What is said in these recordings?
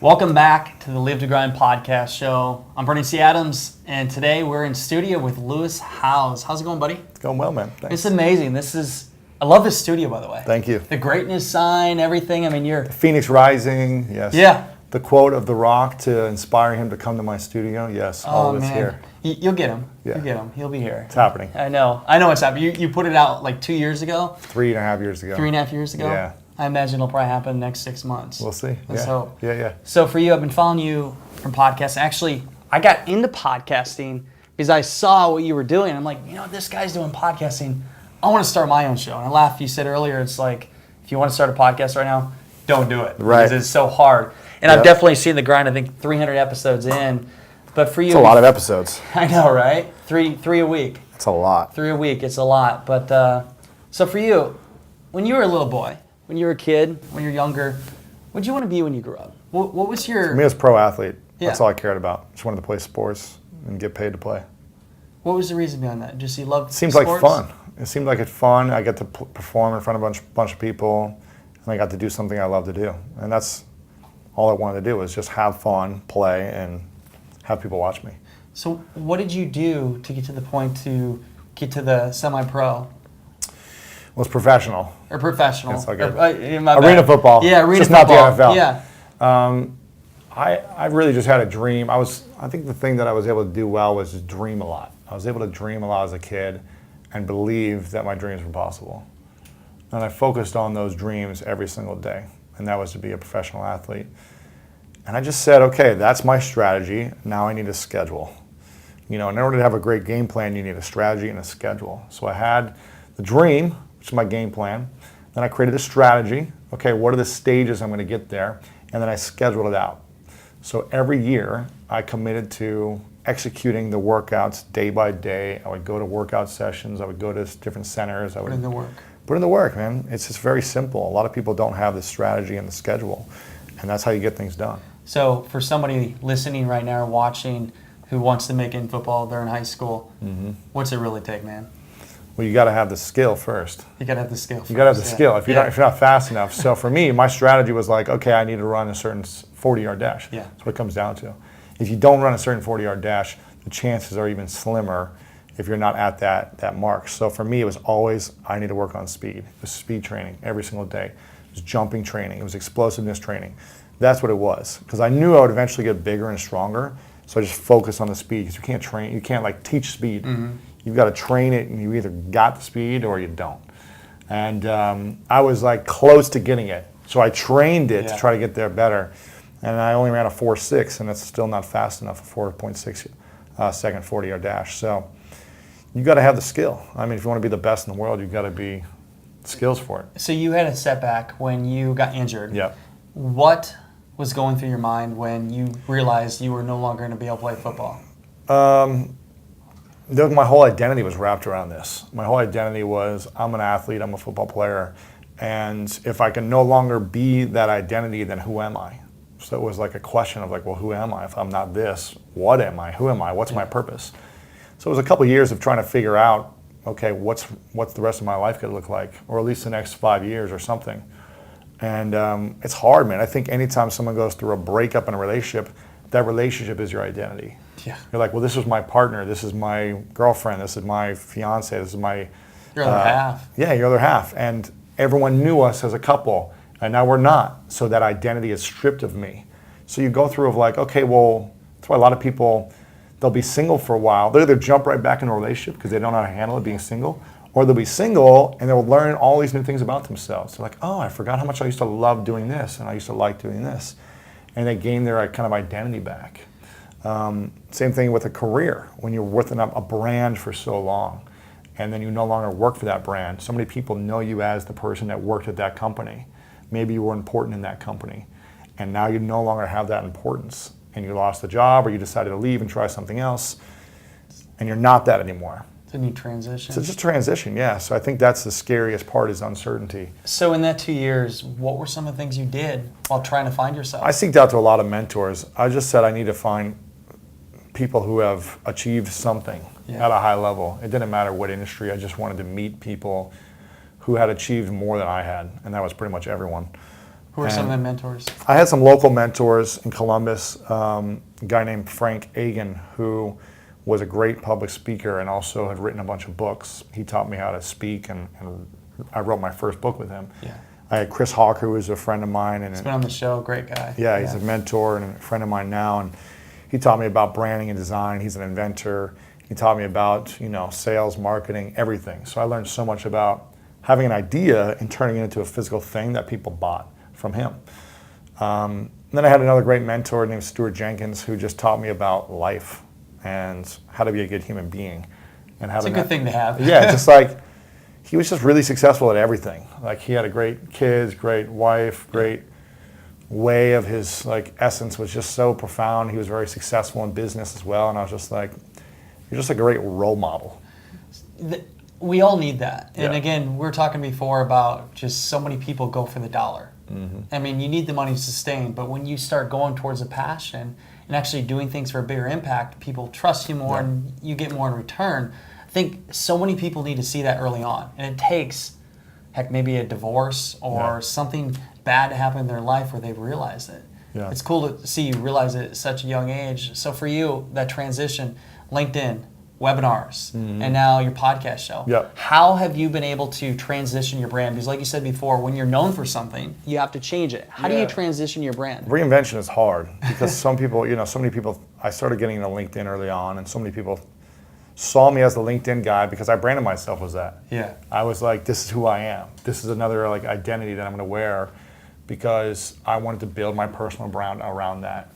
Welcome back to the Live to Grind podcast show. I'm Bernie C. Adams, and today we're in studio with Lewis Howes. How's it going, buddy? It's going well, man. Thanks. It's amazing. I love this studio, by the way. Thank you. The greatness sign, everything. I mean, you're... Phoenix Rising, yes. Yeah. The quote of The Rock to inspire him to come to my studio, yes, all of it's here. You'll get him. Yeah. You'll get him. He'll be here. It's happening. I know it's happening. You put it out like 2 years ago? 3.5 years ago. 3.5 years ago? Yeah. I imagine it'll probably happen in the next 6 months. We'll see. Let's hope. Yeah. So for you, I've been following you from podcasting. Actually, I got into podcasting because I saw what you were doing. I'm like, this guy's doing podcasting. I want to start my own show. And I laughed. You said earlier, it's like, if you want to start a podcast right now, don't do it. Right. Because it's so hard. And I've definitely seen the grind, I think 300 episodes in. But for you... It's a lot of episodes. I know, right? Three a week. It's a lot. 3 a week, it's a lot. But so for you, when you were a little boy, when you were a kid, when you were younger, what did you want to be when you grew up? What was your... For me, I was a pro athlete. Yeah. That's all I cared about. Just wanted to play sports and get paid to play. What was the reason behind that? Just you loved Seems sports? like fun. It seemed like it's fun. I get to perform in front of a bunch of people, and I got to do something I love to do. And that's all I wanted to do, was just have fun, play, and have people watch me. So what did you do to get to the point to get to the semi-pro? Well, it's professional. Or professional. It's like arena football. Yeah, arena just football. Not the NFL. Yeah. I really just had a dream. I think the thing that I was able to do well was just dream a lot. I was able to dream a lot as a kid and believe that my dreams were possible. And I focused on those dreams every single day, and that was to be a professional athlete. And I just said, okay, that's my strategy. Now I need a schedule. In order to have a great game plan, you need a strategy and a schedule. So I had the dream, which is my game plan. Then I created a strategy. Okay, what are the stages I'm going to get there? And then I scheduled it out. So every year, I committed to executing the workouts day by day. I would go to workout sessions. I would go to different centers. I would put in the work. Put in the work, man. It's just very simple. A lot of people don't have the strategy and the schedule, and that's how you get things done. So for somebody listening right now or watching who wants to make it in football, they're in high school, what's it really take, man? Well, you got to have the skill first. You got to have the skill. You got to have the skill. If you're not fast enough. So for me, my strategy was like, okay, I need to run a certain 40-yard dash. Yeah. That's what it comes down to. If you don't run a certain 40-yard dash, the chances are even slimmer if you're not at that mark. So for me, it was always, I need to work on speed. It was speed training every single day. It was jumping training. It was explosiveness training. That's what it was. Because I knew I would eventually get bigger and stronger. So I just focused on the speed. Because you can't train, you can't like teach speed. You've got to train it, and you either got the speed or you don't. And I was like close to getting it. So I trained it to try to get there better. And I only ran a 4.6, and that's still not fast enough, a 4.6 second 40-yard dash. So you got to have the skill. I mean, if you want to be the best in the world, you've got to be skills for it. So you had a setback when you got injured. Yeah. What was going through your mind when you realized you were no longer going to be able to play football? My whole identity was wrapped around this. My whole identity was, I'm an athlete, I'm a football player, and if I can no longer be that identity, then who am I? So it was like a question of like, well, who am I? If I'm not this, what am I? Who am I? What's my purpose? So it was a couple of years of trying to figure out, okay, what's the rest of my life going to look like, or at least the next 5 years or something. And it's hard, man. I think anytime someone goes through a breakup in a relationship, that relationship is your identity. Yeah. You're like, well, this is my partner, this is my girlfriend, this is my fiance, this is my... Your other half. Yeah, your other half. And everyone knew us as a couple, and now we're not. So that identity is stripped of me. So you go through of like, okay, well, that's why a lot of people, they'll be single for a while. They'll either jump right back into a relationship because they don't know how to handle it being single, or they'll be single and they'll learn all these new things about themselves. They're like, oh, I forgot how much I used to love doing this, and I used to like doing this. And they gain their kind of identity back. Same thing with a career. When you're with a brand for so long, and then you no longer work for that brand. So many people know you as the person that worked at that company. Maybe you were important in that company, and now you no longer have that importance, and you lost the job, or you decided to leave and try something else, and you're not that anymore. It's a new transition. So it's just transition, yeah. So I think that's the scariest part, is uncertainty. So in that 2 years, what were some of the things you did while trying to find yourself? I seeked out to a lot of mentors. I just said I need to find people who have achieved something at a high level. It didn't matter what industry. I just wanted to meet people who had achieved more than I had, and that was pretty much everyone. Who are some of the mentors? I had some local mentors in Columbus, a guy named Frank Agan, who was a great public speaker and also had written a bunch of books. He taught me how to speak, and I wrote my first book with him. Yeah. I had Chris Hawker, who was a friend of mine. He's been on the show, great guy. Yeah, he's a mentor and a friend of mine now, and he taught me about branding and design. He's an inventor. He taught me about, sales, marketing, everything. So I learned so much about having an idea and turning it into a physical thing that people bought from him. Then I had another great mentor named Stuart Jenkins, who just taught me about life and how to be a good human being. And it's a good thing to have. Yeah, just like he was just really successful at everything. Like he had a great kids, great wife, great way of his essence was just so profound. He was very successful in business as well, and I was just like, you're just a great role model. We all need that. And Yeah. again, we were talking before about just so many people go for the dollar. I mean, you need the money to sustain, but when you start going towards a passion and actually doing things for a bigger impact, people trust you more and you get more in return. I think so many people need to see that early on. And it takes, maybe a divorce or something bad to happen in their life where they realize it. Yeah. It's cool to see you realize it at such a young age. So for you, that transition, LinkedIn, webinars, and now your podcast show. Yep. How have you been able to transition your brand? Because like you said before, when you're known for something, you have to change it. How do you transition your brand? Reinvention is hard because some people, so many people, I started getting into LinkedIn early on, and so many people saw me as the LinkedIn guy because I branded myself as that. Yeah. I was like, this is who I am. This is another identity that I'm going to wear because I wanted to build my personal brand around that.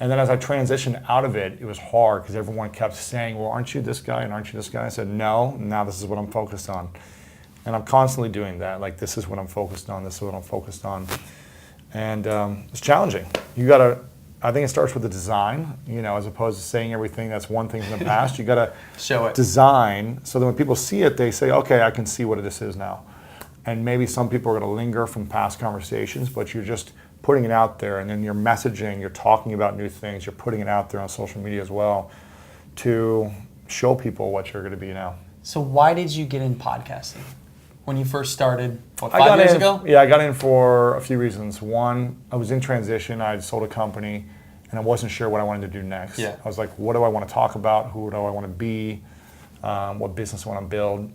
And then as I transitioned out of it, it was hard because everyone kept saying, well, aren't you this guy and aren't you this guy? I said, no, now this is what I'm focused on. And I'm constantly doing that. Like, this is what I'm focused on. This is what I'm focused on. And it's challenging. I think it starts with the design, as opposed to saying everything that's one thing from the past. You got to show it. Design so that when people see it, they say, okay, I can see what this is now. And maybe some people are going to linger from past conversations, but you're just putting it out there, and then you're messaging, you're talking about new things, you're putting it out there on social media as well to show people what you're going to be now. So why did you get in podcasting? When you first started, 5 years ago? Yeah, I got in for a few reasons. One, I was in transition. I had sold a company, and I wasn't sure what I wanted to do next. Yeah. I was like, what do I want to talk about? Who do I want to be? What business I want to build?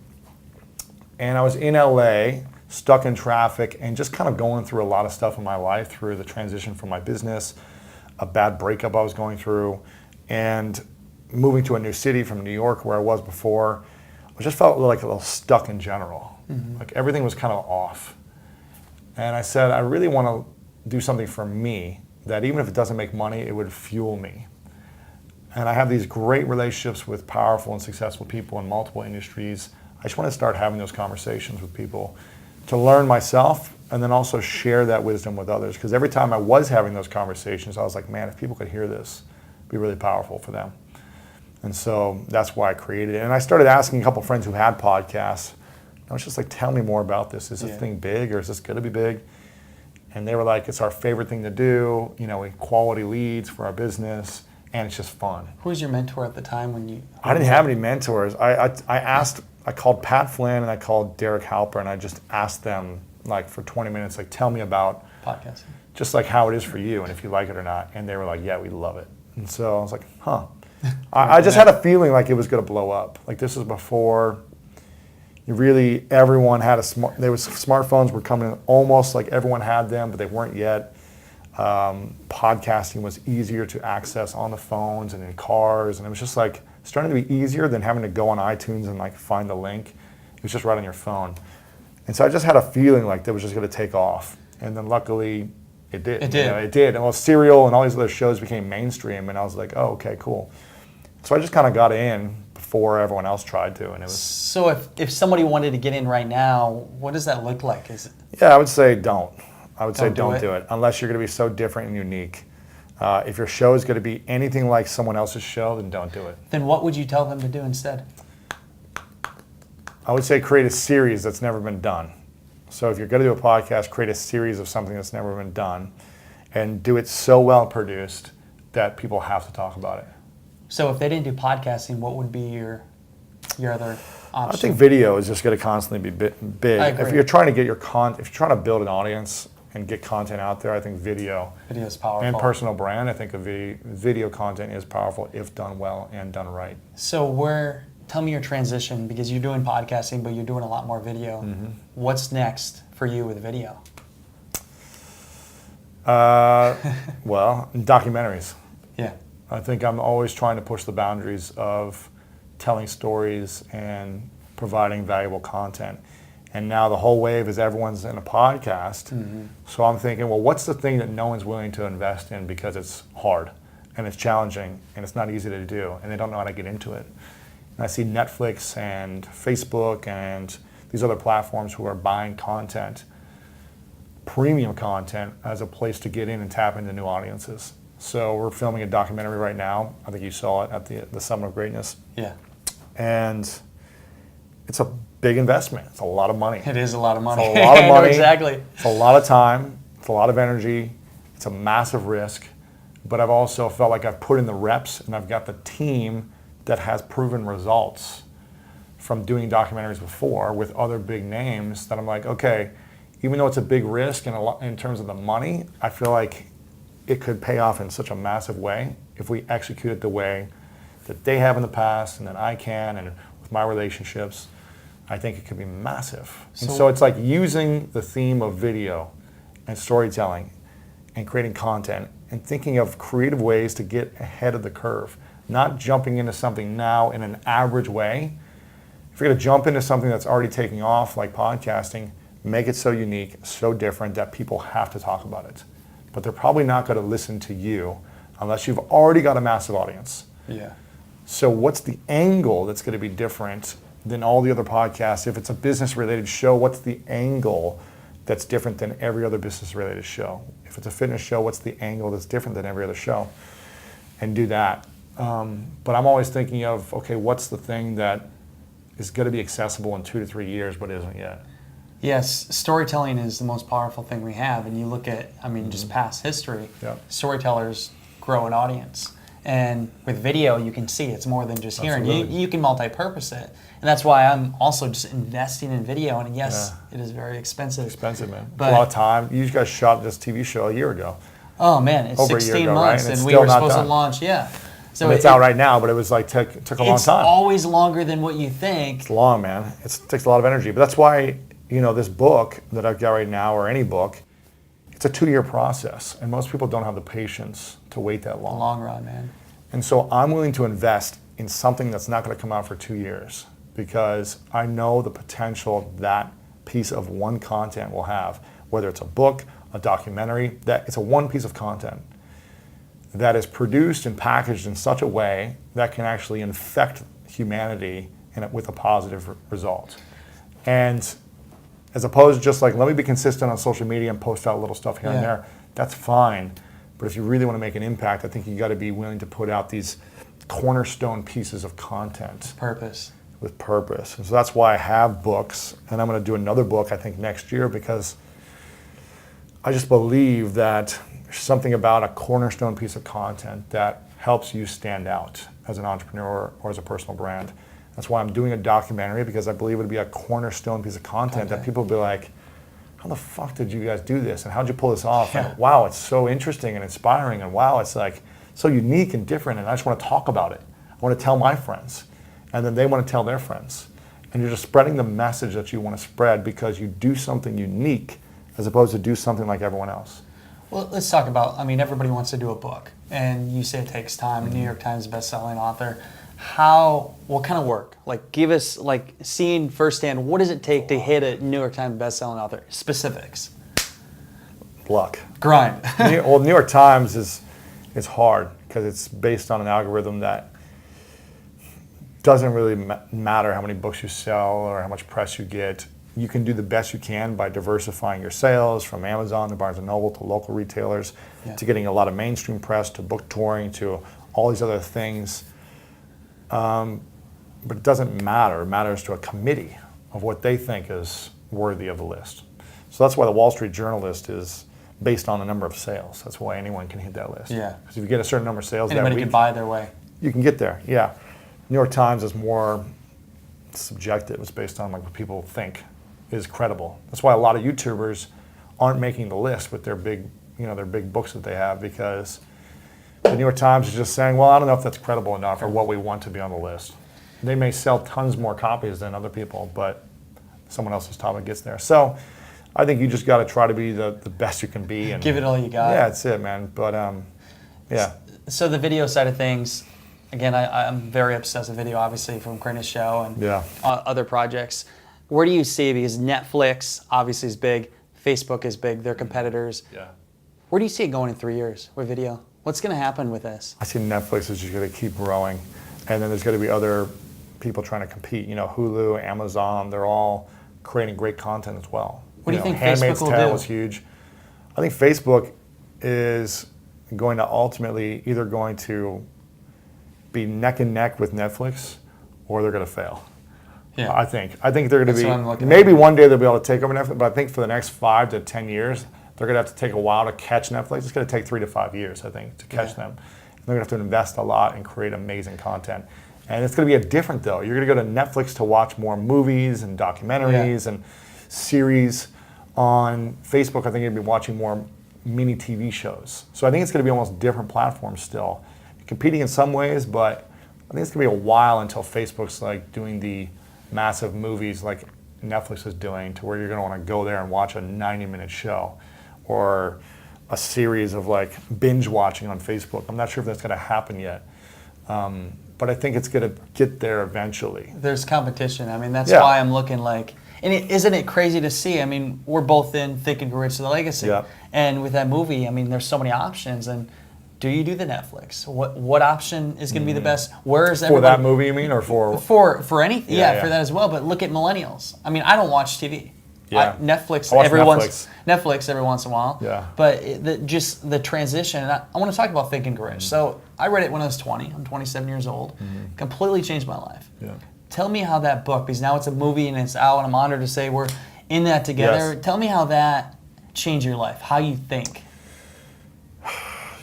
And I was in LA, stuck in traffic, and just kind of going through a lot of stuff in my life through the transition from my business, a bad breakup I was going through, and moving to a new city from New York where I was before. I just felt like a little stuck in general. Like everything was kind of off. And I said, I really want to do something for me that even if it doesn't make money, it would fuel me. And I have these great relationships with powerful and successful people in multiple industries. I just want to start having those conversations with people to learn myself and then also share that wisdom with others. Because every time I was having those conversations, I was like, man, if people could hear this, it'd be really powerful for them. And so that's why I created it. And I started asking a couple friends who had podcasts. I was just like, tell me more about this. Is this thing big, or is this going to be big? And they were like, it's our favorite thing to do. Quality leads for our business, and it's just fun. Who was your mentor at the time when you? I didn't have any mentors. I called Pat Flynn and I called Derek Halper, and I just asked them for 20 minutes, tell me about Podcasting. Just how it is for you and if you like it or not. And they were like, yeah, we love it. And so I was like, huh. I just had a feeling like it was going to blow up. This was before everyone had smartphones were coming in, almost like everyone had them, but they weren't yet. Podcasting was easier to access on the phones and in cars, and it was just starting to be easier than having to go on iTunes and find the link. It was just right on your phone. And so I just had a feeling like that was just going to take off. And then luckily it did. It did. It did. And Serial and all these other shows became mainstream, and I was like, oh, okay, cool. So I just kind of got in before everyone else tried to, and it was. So if somebody wanted to get in right now, what does that look like? Is it? Yeah, I would say don't. I would say Don't don't do it unless you're going to be so different and unique. If your show is going to be anything like someone else's show, then don't do it. Then what would you tell them to do instead? I would say create a series that's never been done. So if you're going to do a podcast, create a series of something that's never been done, and do it so well produced that people have to talk about it. So if they didn't do podcasting, what would be your other option? I think video is just going to constantly be big. I agree. If you're trying to get if you're trying to build an audience and get content out there, I think video is powerful. and personal brand, I think video content is powerful if done well and done right. So tell me your transition, because you're doing podcasting, but you're doing a lot more video. Mm-hmm. What's next for you with video? Well, documentaries. Yeah. I think I'm always trying to push the boundaries of telling stories and providing valuable content. And now the whole wave is everyone's in a podcast. Mm-hmm. So I'm thinking, well, what's the thing that no one's willing to invest in because it's hard and it's challenging and it's not easy to do and they don't know how to get into it. And I see Netflix and Facebook and these other platforms who are buying content, premium content, as a place to get in and tap into new audiences. So we're filming a documentary right now. I think you saw it at the Summit of Greatness. Yeah. And it's a big investment. It's a lot of money. It is a lot of money. It's a lot of money. Exactly. It's a lot of time. It's a lot of energy. It's a massive risk. But I've also felt like I've put in the reps and I've got the team that has proven results from doing documentaries before with other big names that I'm like, okay, even though it's a big risk and a lot in terms of the money, I feel like it could pay off in such a massive way if we execute it the way that they have in the past and that I can, and with my relationships. I think it could be massive. And so it's like using the theme of video and storytelling and creating content and thinking of creative ways to get ahead of the curve, not jumping into something now in an average way. If you're going to jump into something that's already taking off, like podcasting, make it so unique, so different that people have to talk about it. But they're probably not going to listen to you unless you've already got a massive audience. Yeah. So what's the angle that's going to be different than all the other podcasts? If it's a business-related show, what's the angle that's different than every other business-related show? If it's a fitness show, what's the angle that's different than every other show? And do that. But I'm always thinking of, okay, what's the thing that is going to be accessible in 2 to 3 years but isn't yet? Yes, storytelling is the most powerful thing we have. And you look at, just past history, storytellers grow an audience. And with video, you can see it's more than just hearing. You can multi-purpose it. And that's why I'm also just investing in video. And yes, it is very expensive. Expensive, man. But a lot of time. You guys shot this TV show a year ago. Oh, man, it's Over 16 a year ago, months. right? And And it's we were still not supposed to done. launch, So And it's out right now, but it was like took a long time. It's always longer than what you think. It's long, man. It takes a lot of energy. But that's why, this book that I've got right now, or any book, it's a 2-year process. And most people don't have the patience to wait that long. The long run, man. And so I'm willing to invest in something that's not going to come out for 2 years because I know the potential that piece of one content will have, whether it's a book, a documentary, that it's a one piece of content that is produced and packaged in such a way that can actually infect humanity with a positive result. And as opposed to just like, let me be consistent on social media and post out little stuff here and there, that's fine. But if you really want to make an impact, I think you got to be willing to put out these cornerstone pieces of content. With purpose. And so that's why I have books, and I'm going to do another book, I think, next year, because I just believe that there's something about a cornerstone piece of content that helps you stand out as an entrepreneur or as a personal brand. That's why I'm doing a documentary, because I believe it would be a cornerstone piece of content that people will be like, how the fuck did you guys do this? And how'd you pull this off? And wow, it's so interesting and inspiring. And wow, it's like so unique and different. And I just want to talk about it. I want to tell my friends. And then they want to tell their friends. And you're just spreading the message that you want to spread because you do something unique as opposed to do something like everyone else. Well, let's talk about, everybody wants to do a book. And you say it takes time. New York Times bestselling author. What kind of work? Like, give us, seeing firsthand, what does it take to hit a New York Times bestselling author? Specifics. Luck. Grind. Well, New York Times is hard because it's based on an algorithm that doesn't really matter how many books you sell or how much press you get. You can do the best you can by diversifying your sales from Amazon to Barnes & Noble to local retailers to getting a lot of mainstream press to book touring to all these other things. But it doesn't matter. It matters to a committee of what they think is worthy of the list. So that's why the Wall Street Journal list is based on the number of sales. That's why anyone can hit that list. Yeah. Because if you get a certain number of sales Anybody that week, can buy their way. You can get there, yeah. New York Times is more subjective. It's based on what people think is credible. That's why a lot of YouTubers aren't making the list with their big, their big books that they have, because the New York Times is just saying, well, I don't know if that's credible enough or what we want to be on the list. They may sell tons more copies than other people, but someone else's topic gets there. So I think you just got to try to be the best you can be. And give it all you got. Yeah, that's it, man. But yeah. So the video side of things, again, I'm very obsessed with video, obviously, from Chris' show and other projects. Where do you see, because Netflix obviously is big, Facebook is big, they're competitors. Yeah. Where do you see it going in 3 years with video? What's going to happen with this? I see Netflix is just going to keep growing, and then there's going to be other people trying to compete. Hulu, Amazon, they're all creating great content as well. What do you think Handmaid's Facebook will Tale do? was huge. I think Facebook is going to ultimately either going to be neck and neck with Netflix, or they're going to fail. Yeah. I think they're going That's to be, maybe one day they'll be able to take over Netflix, but I think for the next 5 to 10 years, they're going to have to take a while to catch Netflix. It's going to take 3 to 5 years, I think, to catch them. And they're going to have to invest a lot and create amazing content. And it's going to be different, though. You're going to go to Netflix to watch more movies and documentaries and series. On Facebook, I think you're going to be watching more mini TV shows. So I think it's going to be almost different platforms still. Competing in some ways, but I think it's going to be a while until Facebook's like doing the massive movies like Netflix is doing, to where you're going to want to go there and watch a 90-minute show or a series of like binge watching on Facebook. I'm not sure if that's going to happen yet. But I think it's going to get there eventually. There's competition. I mean, that's why I'm looking like, and isn't it crazy to see? I mean, we're both in Think and Grow Rich: The Legacy. Yeah. And with that movie, I mean, there's so many options. And do you do the Netflix? What option is going to be the best? Where is everyone? For that movie, you mean, or for? For anything, for that as well. But look at millennials. I mean, I don't watch TV. Yeah. Netflix I watch Netflix every once in a while. Yeah. But just the transition, and I want to talk about Think and Grow Rich. So I read it when I was 20. I'm 27 years old. Completely changed my life. Yeah. Tell me how that book, because now it's a movie and it's out, and I'm honored to say we're in that together. Yes. Tell me how that changed your life, how you think.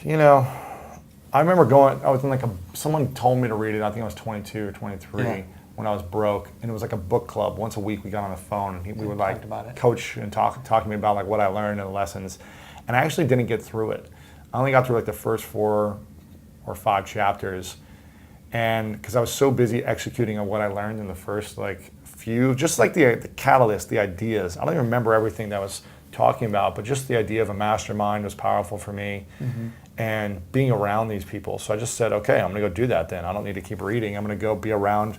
I remember I was in someone told me to read it. I think I was 22 or 23 when I was broke, and it was like a book club. Once a week we got on the phone and we would like coach and talk to me about like what I learned and the lessons. And I actually didn't get through it. I only got through like the first 4 or 5 chapters. And because I was so busy executing on what I learned in the first few, just like the catalyst, the ideas. I don't even remember everything that I was talking about, but just the idea of a mastermind was powerful for me, and being around these people. So I just said, okay, I'm gonna go do that then. I don't need to keep reading. I'm gonna go be around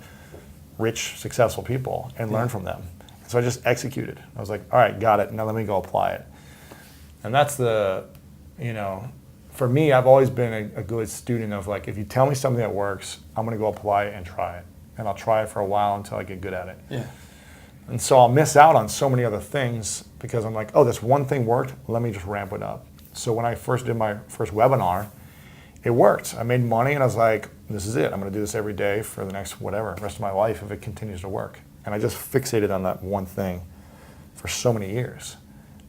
rich, successful people and learn from them. So I just executed. I was like, all right, got it. Now let me go apply it. And that's for me, I've always been a good student of if you tell me something that works, I'm going to go apply it and try it. And I'll try it for a while until I get good at it. Yeah. And so I'll miss out on so many other things because I'm like, oh, this one thing worked, let me just ramp it up. So when I first did my first webinar, it worked. I made money and I was like, this is it. I'm going to do this every day for the next rest of my life if it continues to work. And I just fixated on that one thing for so many years.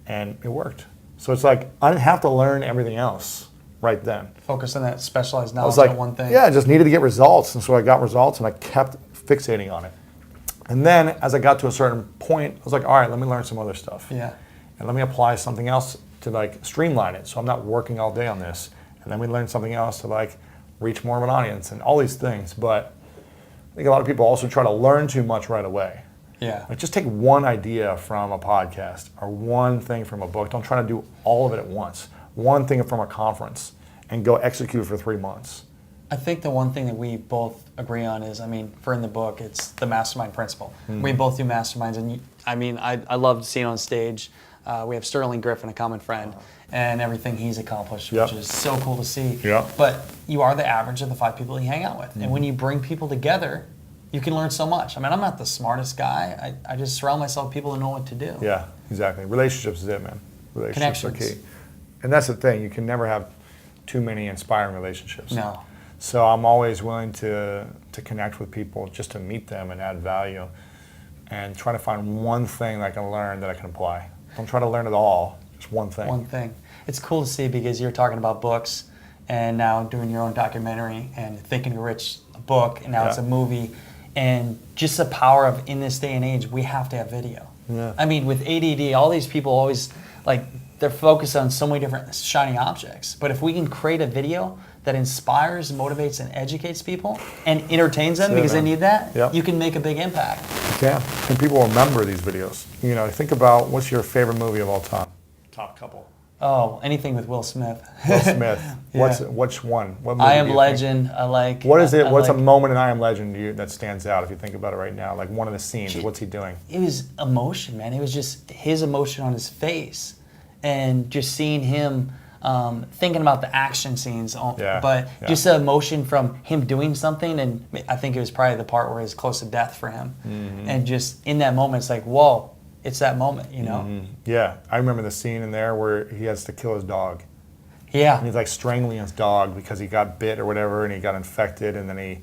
And it worked. So it's like, I didn't have to learn everything else right then. Focus on that specialized knowledge on one thing. Yeah, I just needed to get results. And so I got results and I kept fixating on it. And then as I got to a certain point, I was like, all right, let me learn some other stuff. Yeah. And let me apply something else to streamline it so I'm not working all day on this. And then we learn something else to reach more of an audience and all these things. But I think a lot of people also try to learn too much right away. Yeah. Just take one idea from a podcast or one thing from a book. Don't try to do all of it at once. One thing from a conference and go execute for 3 months. I think the one thing that we both agree on is, for in the book, it's the Mastermind Principle. We both do masterminds, and I love seeing on stage. We have Sterling Griffin, a common friend, and everything he's accomplished, which is so cool to see. Yep. But you are the average of the 5 people you hang out with. And when you bring people together, you can learn so much. I'm not the smartest guy. I just surround myself with people who know what to do. Yeah, exactly. Relationships is it, man. Relationships are key. And that's the thing. You can never have too many inspiring relationships. No. So I'm always willing to connect with people just to meet them and add value and try to find one thing that I can learn that I can apply. Don't try to learn it all, just one thing. One thing. It's cool to see because you're talking about books and now doing your own documentary and Think and Grow Rich book, and now it's a movie. And just the power of, in this day and age, we have to have video. Yeah. With ADD, all these people always like they're focused on so many different shiny objects. But if we can create a video that inspires, motivates, and educates people and entertains them because they need that, you can make a big impact. You can. And people will remember these videos. You know, think about what's your favorite movie of all time? Top couple. Oh, anything with Will Smith. Will Smith. Which one? What movie I Am Legend. I like. What is it? What's a moment in I Am Legend to you that stands out if you think about it right now? Like one of the scenes. What's he doing? It was emotion, man. It was just his emotion on his face, and just seeing him thinking about the action scenes. Just the emotion from him doing something, and I think it was probably the part where it was close to death for him, and just in that moment, it's like, whoa. It's that moment, you know? Mm-hmm. Yeah, I remember the scene in there where he has to kill his dog. Yeah. And he's like strangling his dog because he got bit or whatever and he got infected, and then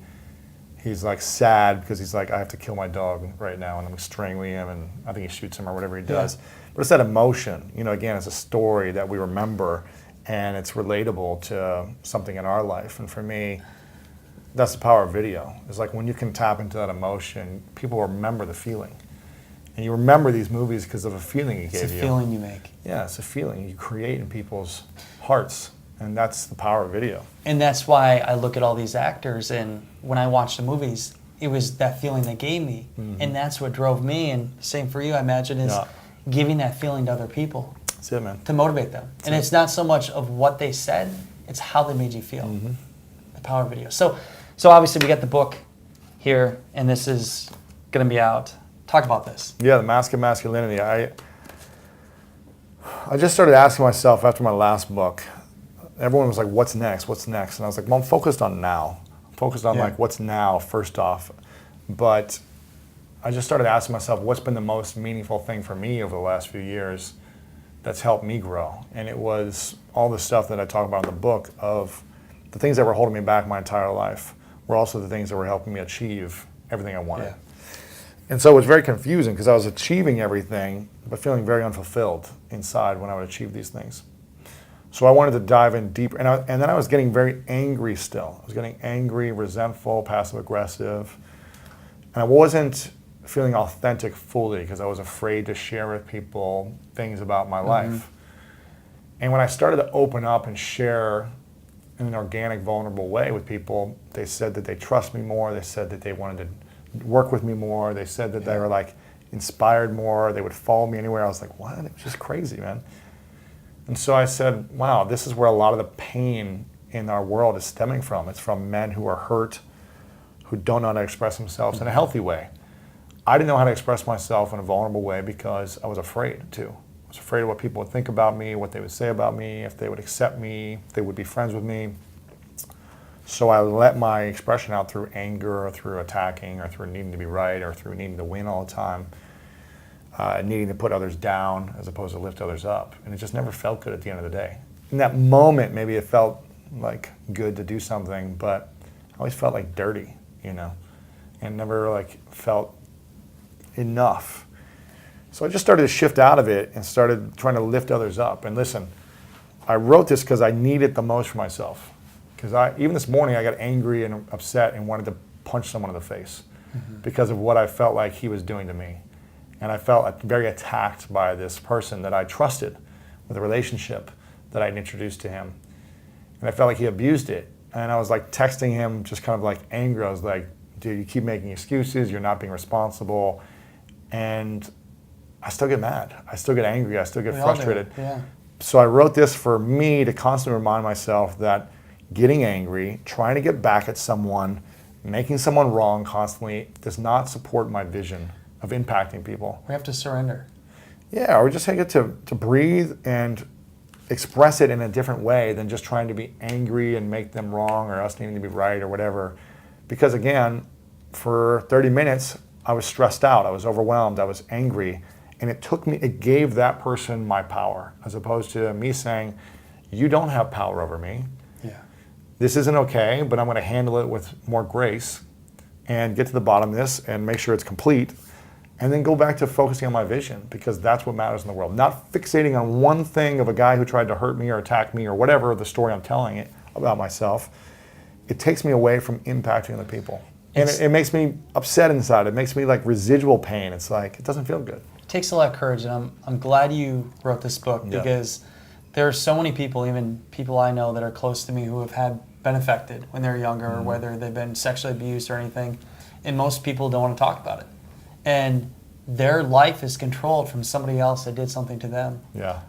he's like sad because he's like, I have to kill my dog right now, and I'm strangling him, and I think he shoots him or whatever he does. But it's that emotion, you know, again, it's a story that we remember and it's relatable to something in our life. And for me, that's the power of video. It's like when you can tap into that emotion, people remember the feeling. And you remember these movies because of a feeling it gave you. It's a feeling you make. Yeah, it's a feeling you create in people's hearts. And that's the power of video. And that's why I look at all these actors, and when I watch the movies, it was that feeling they gave me. And that's what drove me, and same for you, I imagine, is giving that feeling to other people. That's it, man. To motivate them. And it's not so much of what they said, it's how they made you feel. The power of video. So obviously we got the book here, and this is going to be out. Talk about this. Yeah, the Mask of Masculinity. I just started asking myself after my last book, everyone was like, what's next? What's next? And I was like, well, I'm focused on now. I'm focused on like what's now first off. But I just started asking myself, what's been the most meaningful thing for me over the last few years that's helped me grow? And it was all the stuff that I talk about in the book of the things that were holding me back my entire life were also the things that were helping me achieve everything I wanted. Yeah. And so it was very confusing because I was achieving everything, but feeling very unfulfilled inside when I would achieve these things. So I wanted to dive in deeper. And then I was getting very angry still. I was getting angry, resentful, passive aggressive. And I wasn't feeling authentic fully because I was afraid to share with people things about my life. And when I started to open up and share in an organic, vulnerable way with people, they said that they trust me more. They said that they wanted to work with me more. They said that they were like inspired more. They would follow me anywhere. I was like, what? It was just crazy, man. And so I said, wow, this is where a lot of the pain in our world is stemming from. It's from men who are hurt, who don't know how to express themselves in a healthy way. I didn't know how to express myself in a vulnerable way because I was afraid to. I was afraid of what people would think about me, what they would say about me, if they would accept me, if they would be friends with me. So I let my expression out through anger or through attacking or through needing to be right or through needing to win all the time, needing to put others down as opposed to lift others up. And it just never felt good at the end of the day. In that moment, maybe it felt like good to do something, but I always felt like dirty, you know, and never like felt enough. So I just started to shift out of it and started trying to lift others up. And listen, I wrote this because I need it the most for myself. Because even this morning I got angry and upset and wanted to punch someone in the face because of what I felt like he was doing to me. And I felt very attacked by this person that I trusted with a relationship that I'd introduced to him. And I felt like he abused it. And I was like texting him just kind of like angry. I was like, dude, you keep making excuses. You're not being responsible. And I still get mad. I still get angry. I still get frustrated. So I wrote this for me to constantly remind myself that getting angry, trying to get back at someone, making someone wrong constantly does not support my vision of impacting people. We have to surrender. Yeah, or just take it to breathe and express it in a different way than just trying to be angry and make them wrong or us needing to be right or whatever. Because again, for 30 minutes, I was stressed out, I was overwhelmed, I was angry, and it gave that person my power, as opposed to me saying, you don't have power over me. This isn't okay, but I'm going to handle it with more grace and get to the bottom of this and make sure it's complete, and then go back to focusing on my vision, because that's what matters in the world. Not fixating on one thing of a guy who tried to hurt me or attack me or whatever the story I'm telling it about myself. It takes me away from impacting other people. And it makes me upset inside. It makes me like residual pain. It's like, it doesn't feel good. takes a lot of courage, and I'm glad you wrote this book because there are so many people, even people I know that are close to me, who have been affected when they're younger, or whether they've been sexually abused or anything, and most people don't want to talk about it. And their life is controlled from somebody else that did something to them,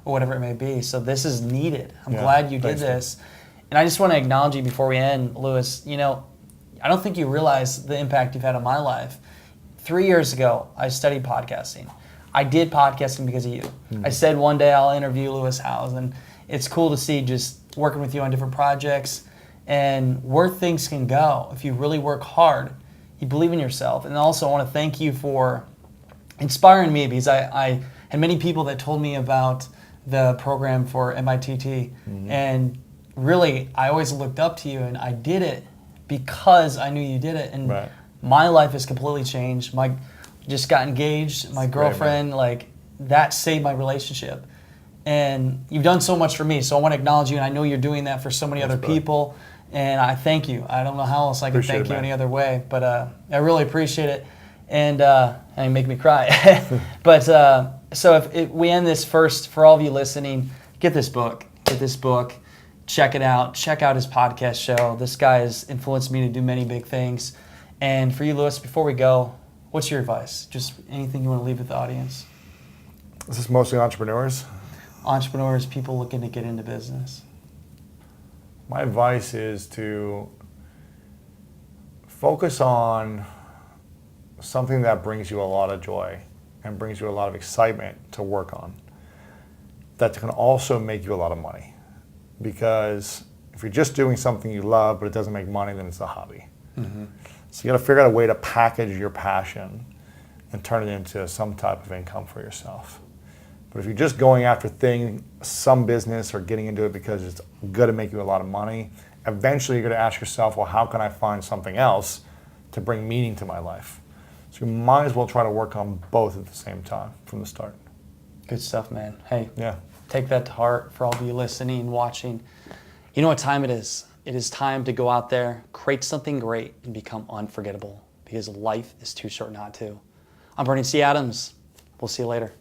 or whatever it may be. So this is needed. I'm glad you did this. And I just want to acknowledge you before we end, Lewis. You know, I don't think you realize the impact you've had on my life. 3 years ago, I studied podcasting. I did podcasting because of you. I said one day I'll interview Lewis Howes, and it's cool to see just working with you on different projects and where things can go if you really work hard, you believe in yourself. And also I want to thank you for inspiring me, because I had many people that told me about the program for MITT, and really I always looked up to you, and I did it because I knew you did it, and my life has completely changed. Just got engaged, my girlfriend, like that saved my relationship, and you've done so much for me, so I want to acknowledge you, and I know you're doing that for so many other people, and I thank you. I don't know how else I can thank you any other way, but I really appreciate it. And you make me cry. But so if we end this first, for all of you listening, get this book, check it out, check out his podcast show. This guy has influenced me to do many big things. And for you, Lewis, before we go, what's your advice? Just anything you want to leave with the audience? Is this mostly entrepreneurs? Entrepreneurs, people looking to get into business. My advice is to focus on something that brings you a lot of joy and brings you a lot of excitement to work on, that can also make you a lot of money. Because if you're just doing something you love but it doesn't make money, then it's a hobby. So you got to figure out a way to package your passion and turn it into some type of income for yourself. But if you're just going after some business or getting into it because it's going to make you a lot of money, eventually you're going to ask yourself, well, how can I find something else to bring meaning to my life? So you might as well try to work on both at the same time from the start. Good stuff, man. Hey, take that to heart for all of you listening and watching. You know what time it is? It is time to go out there, create something great, and become unforgettable, because life is too short not to. I'm Bernie C. Adams. We'll see you later.